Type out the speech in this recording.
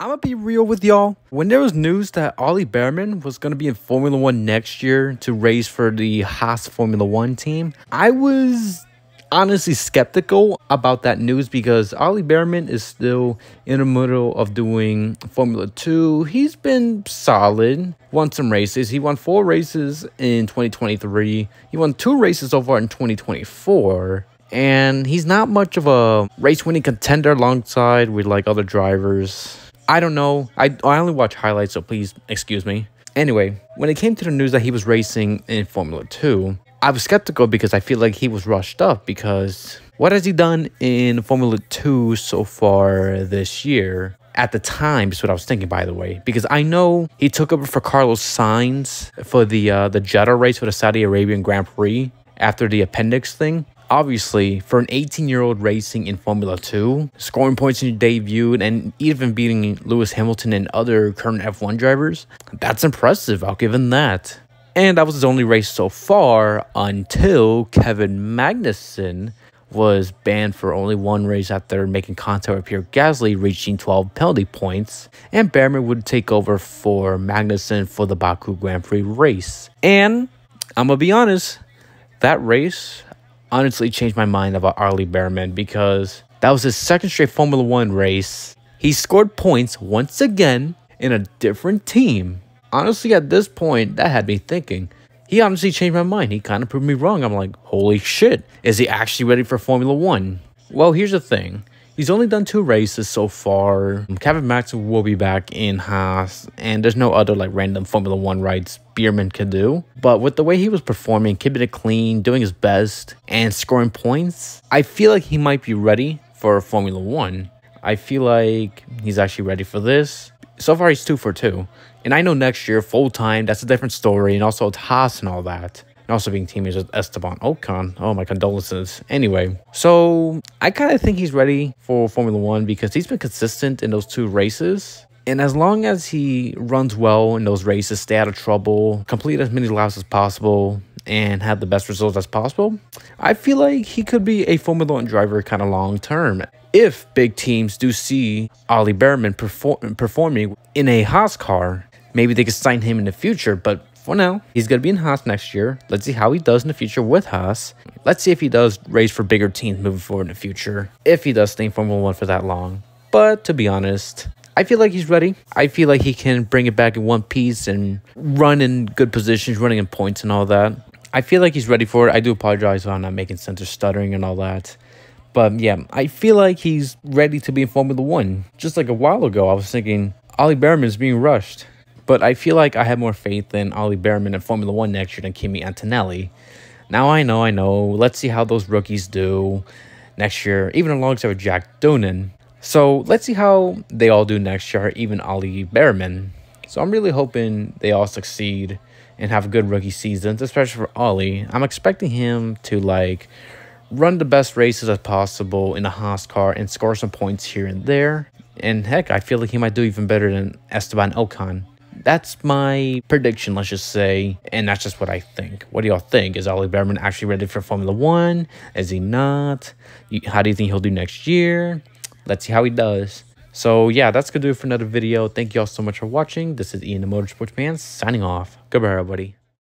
I'm gonna be real with y'all. When there was news that Ollie Bearman was gonna be in Formula One next year to race for the Haas F1 team, I was honestly skeptical about that news because Ollie Bearman is still in the middle of doing Formula 2. He's been solid, won some races. He won 4 races in 2023. He won 2 races so far in 2024. And he's not much of a race-winning contender alongside with like other drivers. I don't know. I only watch highlights, so please excuse me. Anyway, when it came to the news that he was racing in Formula 2, I was skeptical because I feel like he was rushed up because what has he done in Formula 2 so far this year? At the time, is what I was thinking, by the way, because I know he took over for Carlos Sainz for the Jeddah race for the Saudi Arabian Grand Prix after the appendix thing. Obviously, for an 18-year-old racing in Formula 2, scoring points in your debut, and even beating Lewis Hamilton and other current F1 drivers, that's impressive, I'll give him that. And that was his only race so far until Kevin Magnussen was banned for only 1 race after making contact with Pierre Gasly, reaching 12 penalty points, and Bearman would take over for Magnussen for the Baku Grand Prix race. And I'm gonna be honest, that race honestly changed my mind about Ollie Bearman because that was his 2nd straight Formula 1 race. He scored points once again in a different team. Honestly, at this point, that had me thinking. He honestly changed my mind. He kind of proved me wrong. I'm like, holy shit, is he actually ready for Formula 1? Well, here's the thing. He's only done 2 races so far. Kevin Magnussen will be back in Haas, and there's no other like random Formula 1 rides Bearman could do. But with the way he was performing, keeping it clean, doing his best, and scoring points, I feel like he might be ready for Formula 1. I feel like he's actually ready for this. So far, he's 2 for 2. And I know next year, full-time, that's a different story, and also it's Haas and all that. And also being teammates with Esteban Ocon. Oh, my condolences. Anyway, so I kind of think he's ready for Formula 1 because he's been consistent in those 2 races. And as long as he runs well in those races, stay out of trouble, complete as many laps as possible, and have the best results as possible, I feel like he could be a Formula 1 driver kind of long-term. If big teams do see Ollie Bearman performing in a Haas car, maybe they could sign him in the future, but for now, he's going to be in Haas next year. Let's see how he does in the future with Haas. Let's see if he does race for bigger teams moving forward in the future, if he does stay in Formula 1 for that long. But to be honest, I feel like he's ready. I feel like he can bring it back in one piece and run in good positions, running in points and all that. I feel like he's ready for it. I do apologize for not making sense or stuttering and all that. But yeah, I feel like he's ready to be in Formula 1. Just like a while ago, I was thinking Ollie Bearman is being rushed. But I feel like I have more faith in Ollie Bearman in Formula 1 next year than Kimi Antonelli. Now I know. Let's see how those rookies do next year, even alongside with Jack Doonan. So let's see how they all do next year, even Ollie Bearman. So I'm really hoping they all succeed and have good rookie seasons, especially for Ollie. I'm expecting him to like run the best races as possible in a Haas car and score some points here and there. And heck, I feel like he might do even better than Esteban Ocon. That's my prediction, let's just say, and that's just what I think. What do y'all think? Is Ollie Bearman actually ready for Formula 1? Is he not? How do you think he'll do next year? Let's see how he does. So yeah, that's going to do it for another video. Thank y'all so much for watching. This is Ian the Motorsports Man signing off. Goodbye, everybody.